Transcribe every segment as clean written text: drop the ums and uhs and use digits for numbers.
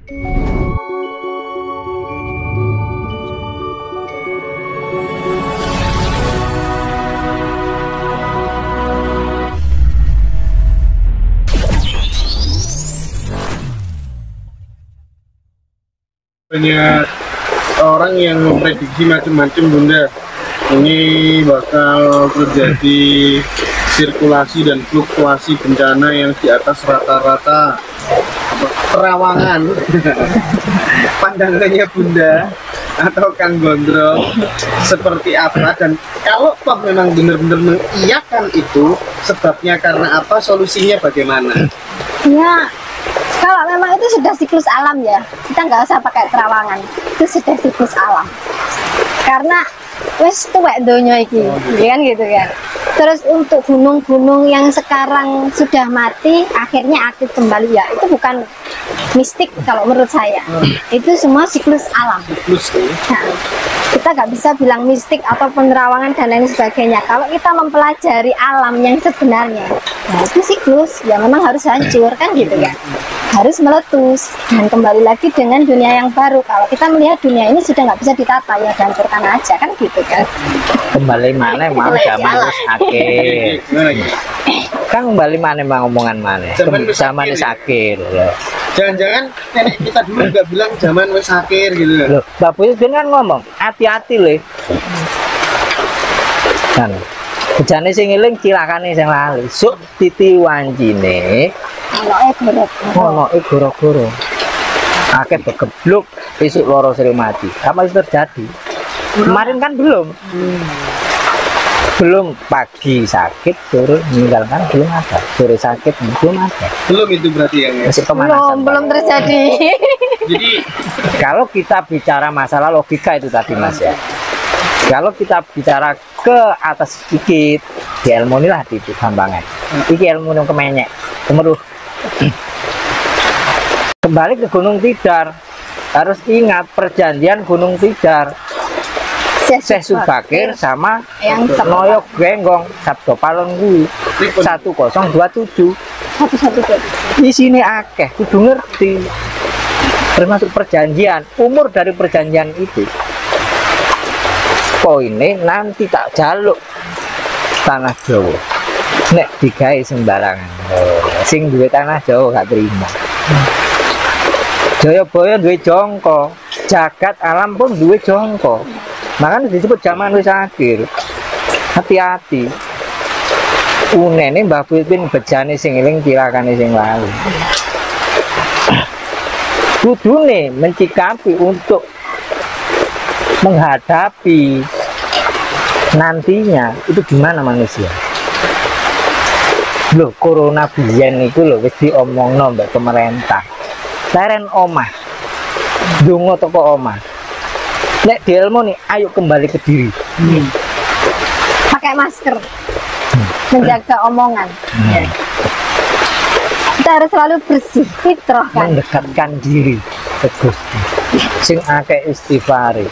Banyak orang yang memprediksi macam-macam Bunda, ini bakal terjadi sirkulasi dan fluktuasi bencana yang di atas rata-rata terawangan. Pandangannya Bunda atau Kang Gondrong seperti apa, dan kalau toh memang benar-benar mengiyakan itu, sebabnya karena apa, solusinya bagaimana? Ya, kalau memang itu sudah siklus alam ya, kita nggak usah pakai terawangan, itu sudah siklus alam. Karena wes tuwek donya iki, kan gitu kan. Terus untuk gunung-gunung yang sekarang sudah mati, akhirnya aktif kembali, ya itu bukan mistik kalau menurut saya. Itu semua siklus alam. Nah, kita nggak bisa bilang mistik atau penerawangan dan lain sebagainya. Kalau kita mempelajari alam yang sebenarnya, nah itu siklus, ya memang harus hancur kan gitu kan. Harus meletus dan kembali lagi dengan dunia yang baru. Kalau kita melihat dunia ini sudah nggak bisa ditata, ya hancurkan aja kan gitu kan. Kembali mana mau zaman wis akhir. Kang kembali mana mau omongan mana? Zaman wis akhir. Jangan-jangan nenek kita dulu nggak bilang zaman wis akhir gitu loh. Bapak itu kan ngomong hati-hati loh. Kan bejane sing eling cilakane sing lali. Suk titi wancine ono goro-goro. Akeh begebluk besok loro sering mati. Apa itu terjadi? Kemarin kan belum pagi sakit, sore meninggalkan belum ada, sore sakit belum ada. Belum itu berarti yang masih pemanasan. Belum terjadi. Jadi kalau kita bicara masalah logika itu tadi Mas ya. Kalau kita bicara ke atas sedikit, di ilmu inilah itu gampangan. Iki ilmu yang kemenyek, kemeruh. Kembali ke Gunung Tidar, harus ingat perjanjian Gunung Tidar. Syekh Subakir sama yang Noyo Genggong Sabdo Palon gue 1027 di sini akeh kudu ngerti, termasuk perjanjian, umur dari perjanjian itu. Poinnya nanti tak jaluk tanah Jawa nek digawe sembarangan, sing duwe tanah Jawa gak terima. Jayabaya duwe jongko, jagat alam pun duwe jongko. Makanya disebut zaman wis akhir. Hati-hati. Unene Mbah Pipin bejane sing eling tirakane sing lalu. Kudune mencikapi untuk menghadapi nantinya itu gimana manusia. Loh, corona biyen niku lho wis diomongno mbek pemerintah. Leren omah. Donga teko omah. Nek di ilmu nih, ayo kembali ke diri. Pakai masker, menjaga omongan. Kita harus selalu bersih, fitrah kan. Mendekatkan diri ke Gusti. Sing akeh istighfari,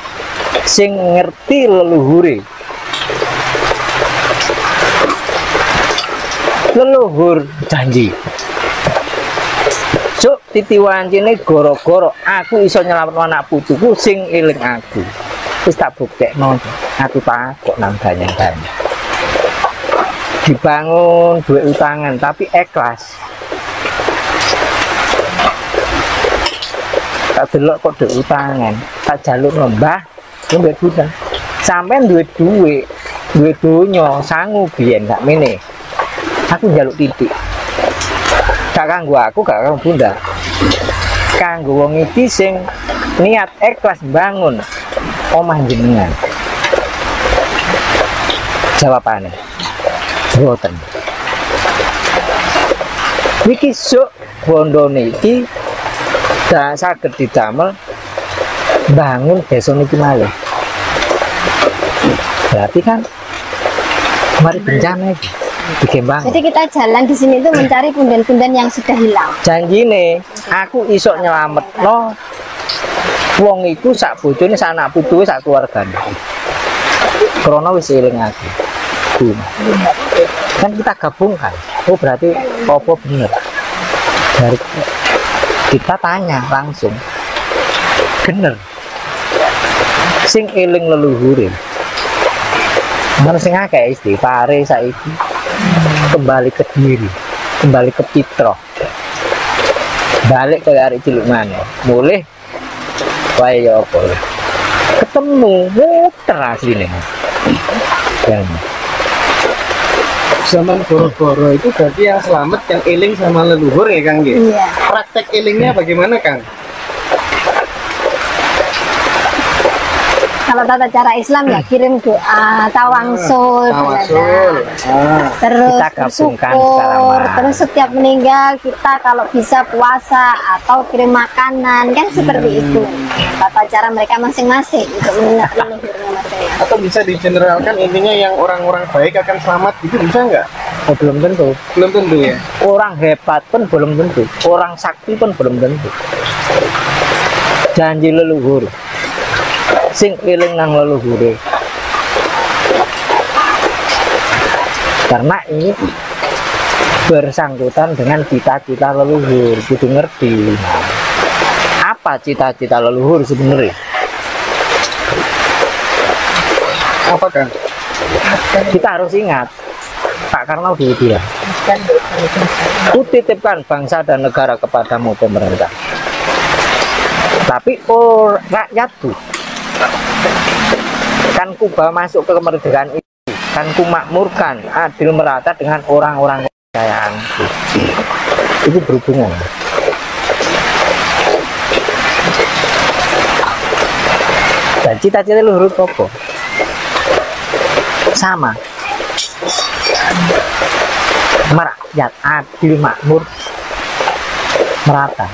sing ngerti leluhure. Leluhur janji. Cuk titi wancine goro-goro aku iso nyelametno anak putuku sing eling aku. Wis tak buktekno aku takok nang banyak-banyak. Dibangun duit utangan tapi ikhlas. Tak delok kok duit utangan, tak jalukno Mbah, mbek Bunda. Sampeyan duwe duit, duwe donya sangu biyen gak mene. Aku njaluk titik. Gak kanggo aku, gak kanggo Bunda. Kanggo wong iki sing niat ikhlas bangun omah jenengan. Jawabane boten. Iki sok bondone iki dak saged didamel bangun desa niki malih. Berarti kan mari bencana iki. Jadi kita jalan di sini itu mencari punden-punden yang sudah hilang. Janji nih, aku isok nyelametno wong iku sak bojone sak anak putuhe sak keluargane. Krana wis eling aku. Kan kita gabungkan. Oh berarti apa bener? Dari Kita tanya langsung, bener sing eling leluhure, mana sing akeh istighfare saiki, kembali ke diri, kembali ke fitrah, balik ke arek cilik mana, mulai wae ya apa ketemu muter asline dan zaman boro-boro itu berarti yang selamat yang eling sama leluhur ya Kang? Iya. Praktek elingnya bagaimana Kang? Kalau tata cara Islam ya kirim doa, tawangsul, terus kita gabungkan bersyukur, secara terus setiap meninggal kita kalau bisa puasa atau kirim makanan, kan seperti itu. Tata cara mereka masing-masing untuk mengingat leluhurnya masing-masing. Atau bisa digeneralkan intinya yang orang-orang baik akan selamat gitu, bisa nggak? oh, belum tentu. Belum tentu ya. Orang hebat pun belum tentu, orang sakti pun belum tentu. Janji leluhur sing eling nang leluhure, karena ini bersangkutan dengan cita-cita leluhur. Kudu ngerti apa cita-cita leluhur sebenarnya. Apa Kang? Kita harus ingat Pak Karno dulu bilang, kutitipkan bangsa dan negara kepadamu pemerintah, tapi rakyat tuh kan ku bawa masuk ke kemerdekaan itu, kan ku makmurkan adil merata dengan orang-orang kepercayaan itu berhubungan. Dan cita-cita leluhur apa? Sama, merakyat adil makmur merata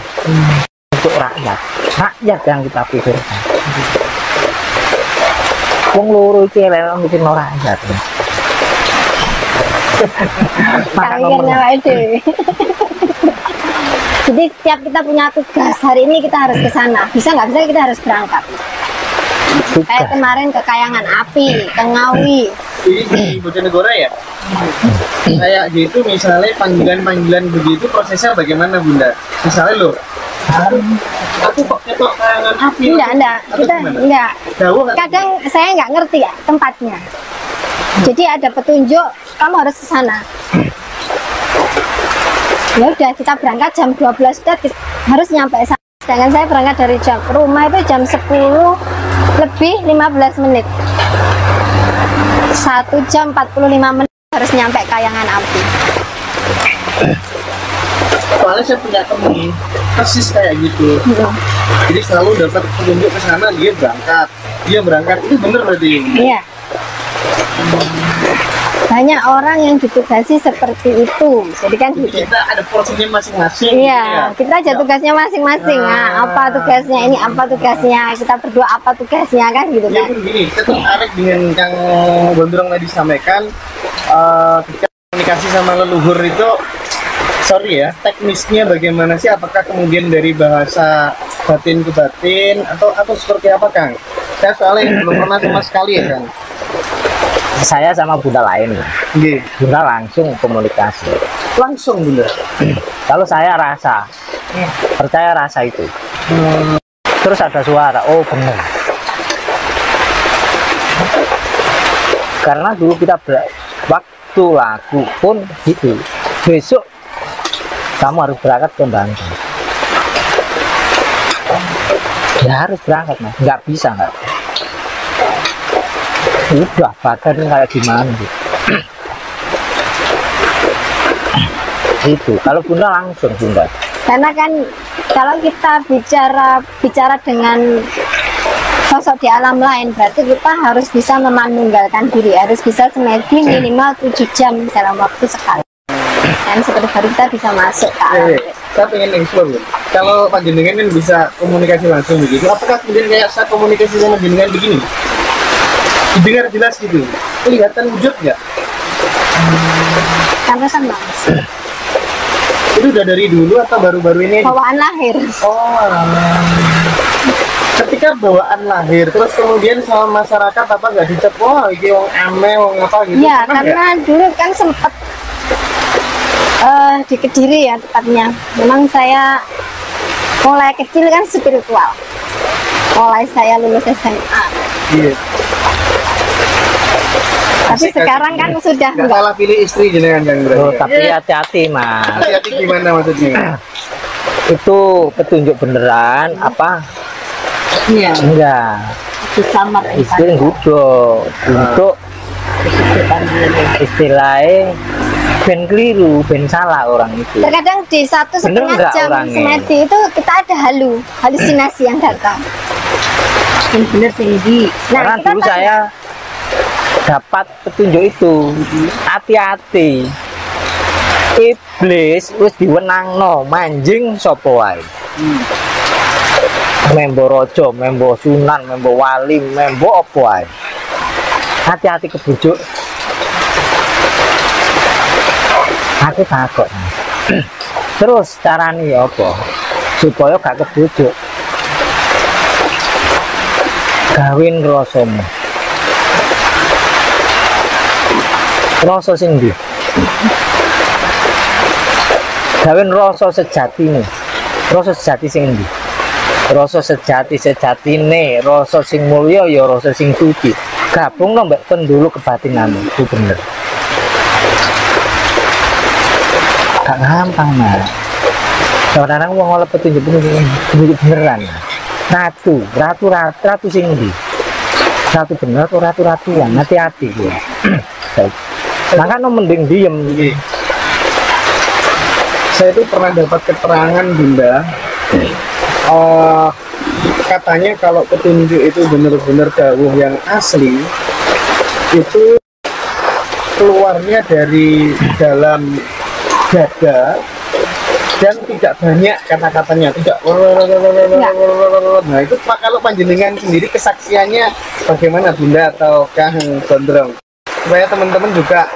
untuk rakyat yang kita pikirkan. Wong loro iki elek mikir ora rakyat. Jadi setiap kita punya tugas, hari ini kita harus ke sana. Bisa nggak bisa kita harus berangkat. Kayak kemarin ke Kayangan Api, ke Ngawi. Di Bojonegoro ya? Kayak gitu misalnya panggilan-panggilan begitu prosesnya bagaimana Bunda? Misalnya loh, aku pakai Kayangan Api. Enggak. Kita enggak. Kadang saya nggak ngerti ya tempatnya. Jadi ada petunjuk, kamu harus ke sana. Ya udah, kita berangkat jam 12 udah harus nyampe sana. Sedangkan saya berangkat dari rumah itu jam 10 lebih 15 menit. 1 jam 45 menit harus nyampe Kayangan Api. Soalnya saya punya temen persis kayak gitu. Jadi selalu dapat petunjuk ke sana, dia berangkat. Itu bener berarti? Iya. Banyak orang yang ditugasi seperti itu. Jadi kan gitu. Kita ada porsinya masing-masing. Iya, gitu ya? kita aja tugasnya masing-masing. Nah, apa tugasnya ini, apa tugasnya, kita berdua apa tugasnya, kan gitu Ya kan. pun gini, saya tertarik dengan Kang Gondrong tadi sampaikan, ketika komunikasi sama leluhur itu, sorry ya, teknisnya bagaimana sih? Apakah kemudian dari bahasa batin ke batin atau seperti apa Kang? Saya soalnya belum pernah sama sekali ya Kang. Saya sama Bunda lain, Bunda langsung komunikasi. Langsung Bunda. Kalau saya rasa, percaya rasa itu. Terus ada suara, oh benar. Karena dulu kita waktu lagu pun gitu. Besok kamu harus berangkat ke Bandung. Ya harus berangkat mas, nggak bisa nggak. Udah badan kayak gimana gitu. Itu kalau Bunda langsung Bunda. Karena kan kalau kita bicara dengan sosok di alam lain, berarti kita harus bisa memanunggalkan diri, harus bisa semedi minimal 7 jam dalam waktu sekali. Dan seperti baru kita bisa masuk ke alam. Saya pengen explore, kalau Pak Jenengan kan bisa komunikasi langsung begitu, apakah kemudian kayak saya komunikasi sama Jenengan begini? Didengar jelas gitu, kelihatan wujud nggak? Karena kan mas, itu udah dari dulu atau baru-baru ini? bawaan lahir. Oh, ketika bawaan lahir, terus kemudian sama masyarakat apa nggak dicap, wah ini wong ame, wong apa gitu? Ya, pernah karena nggak? dulu kan sempat di Kediri ya tepatnya. Memang saya mulai kecil kan spiritual, mulai saya lulus SMA. Iya. Tapi sekarang kan sudah nggak salah pilih istri jenengan Kang berarti. Oh, tapi hati-hati mas. Hati-hati gimana maksudnya? Itu petunjuk beneran apa? Iya. Enggak. Sama Istilah gudo untuk istilahnya ben keliru, ben salah orang itu. Terkadang di 1,5 jam semedi itu kita ada halusinasi yang datang. Yang benar tinggi. Karena dulu saya dapat petunjuk itu, hati-hati. Iblis wis diwenangno manjing sapa wae. Membo rojo, membo sunan, membo wali, membo apa wae. Hati-hati kebujuk. Aku takut. Terus carane ya apa? Supaya gak kebujuk. Gawin rasamu. Rasa sing ndi? Gawin rasa sejatine. Rasa sejati sing ndi? Rasa sejatine, rasa sing mulya ya rasa sing suci. Gabung no mbak pendulu kebatinanmu, itu bener. Gak gampang mas. Kadang-kadang wong oleh petunjuk beneran. Ratu sing ndi? Ratu bener atau ratu-ratuan, hati-hati ya. Makanya mending diem. Saya itu pernah dapat keterangan Bunda, katanya kalau petunjuk itu benar-benar dawuh yang asli, itu keluarnya dari dalam dada dan tidak banyak kata-katanya, tidak. Nah itu kalau panjenengan sendiri kesaksiannya bagaimana Bunda atau Kang Gondrong, supaya teman-teman juga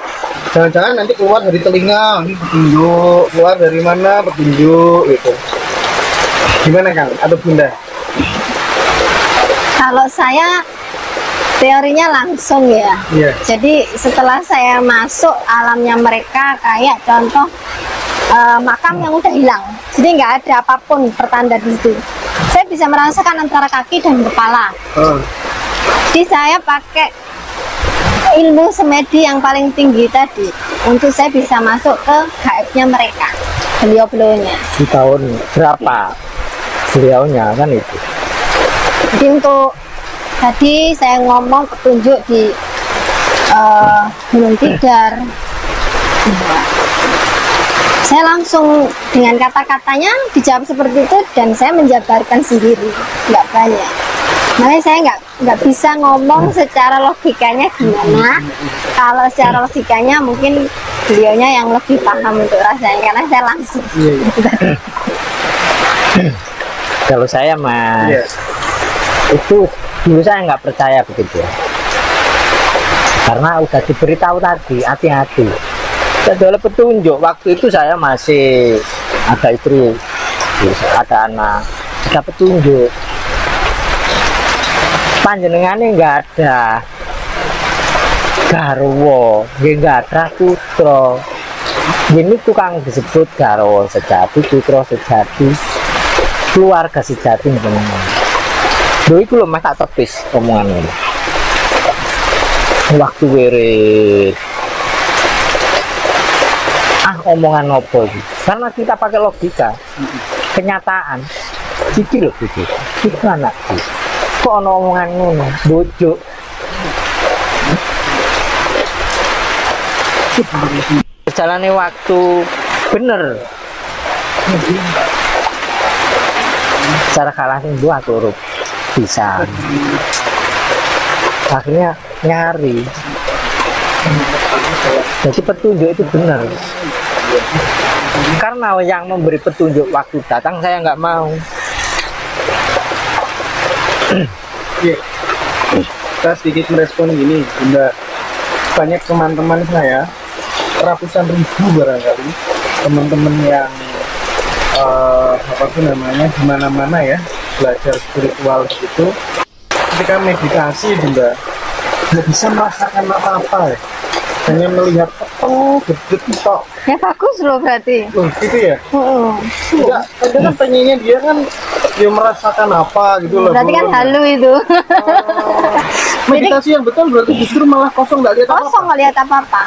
jangan-jangan nanti keluar dari telinga ini petunjuk, keluar dari mana petunjuk gitu. Gimana Kang atau Bunda? Kalau saya teorinya langsung ya. Iya. Jadi setelah saya masuk alamnya mereka, kayak contoh makam yang udah hilang, jadi nggak ada apapun pertanda di situ. Saya bisa merasakan antara kaki dan kepala. Jadi saya pakai ilmu semedi yang paling tinggi tadi untuk saya bisa masuk ke gaibnya mereka, beliau-beliaunya. Di tahun berapa beliaunya kan itu? Jadi untuk tadi saya ngomong petunjuk di Gunung Tidar, saya langsung dengan kata-katanya dijawab seperti itu dan saya menjabarkan sendiri, nggak banyak. Makanya saya nggak bisa ngomong secara logikanya gimana. Kalau secara logikanya mungkin beliaunya yang lebih paham untuk rasanya, karena saya langsung. Kalau saya mas, itu dulu saya nggak percaya begitu, karena udah diberitahu tadi hati-hati. Ada petunjuk, waktu itu saya masih ada istri, ada anak, ada petunjuk. Panjenengannya nggak ada garwo, nggak ada putra. Ini tukang disebut garwo sejati, putra sejati, keluarga sejati. Dulu itu loh mas tak tepis omongan ini. Waktu wirid. Omongan nopo karena kita pakai logika, kenyataan. Iki loh gitu. Itu anakku. Kok ono omongan ngono, bojo. Berjalannya waktu bener. Cara kalah itu aku urut bisa. Akhirnya nyari. Jadi petunjuk itu benar. Karena yang memberi petunjuk waktu datang saya nggak mau. Kita sedikit merespon gini, Bunda. Banyak teman-teman saya, ratusan ribu barangkali, teman-teman yang apa tuh namanya, di mana-mana ya, belajar spiritual gitu. Ketika meditasi, Bunda, nggak bisa merasakan apa-apa ya. hanya melihat gede tok. Ya bagus loh berarti. Loh, gitu ya? Enggak, kadang kan pengennya dia kan dia merasakan apa gitu loh. Berarti kan belum. halu itu. Meditasi yang betul berarti justru malah kosong, nggak lihat apa-apa. Kosong nggak lihat apa-apa.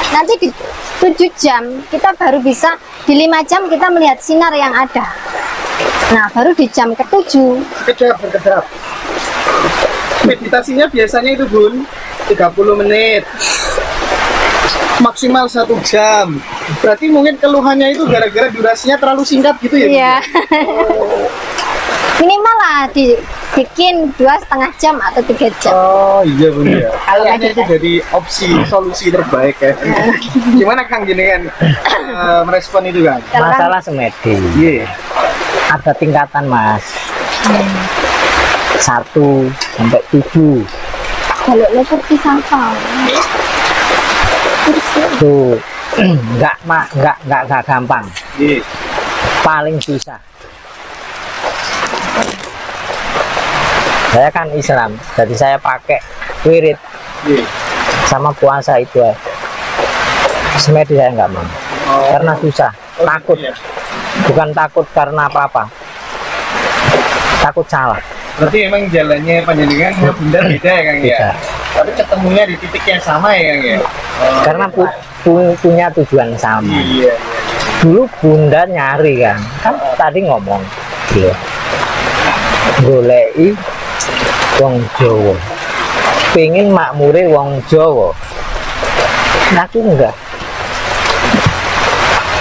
Nanti di 7 jam kita baru bisa, di 5 jam kita melihat sinar yang ada. Nah baru di jam ke-7 Berkedap. Meditasinya biasanya itu Bun 30 menit maksimal 1 jam. Berarti mungkin keluhannya itu gara-gara durasinya terlalu singkat gitu ya? Iya. Minimal lah dibikin 2,5 jam atau 3 jam. Oh iya Bun ya. Kayaknya itu kita- jadi solusi terbaik ya. Gimana Kang jenengan merespon itu Kang? Kalau kan- Masalah semedi Iya. ada tingkatan Mas. 1 sampai 7 Kalau lo seperti sampah. tuh nggak gampang, Iya. paling susah. Saya kan Islam, jadi saya pakai wirid Iya. sama puasa itu ya. Semedi saya nggak mau karena susah, takut. Iya. Bukan takut karena apa-apa, takut salah. Berarti emang jalannya panjenengan sama Bunda beda ya Kang ya? Beda. Tapi ketemunya di titik yang sama ya Kang ya? Karena punya tujuan sama. Iya. Dulu Bunda nyari kan tadi ngomong gitu, goleki wong Jawa, pengen makmure wong Jawa. Aku enggak.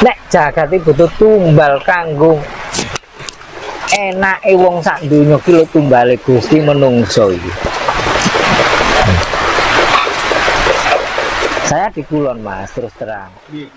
Nek jagat iki butuh tumbal kanggo enake wong sak donya ki lho tumbale Gusti menungso iki. Saya di Kulon Mas, terus terang. Iya.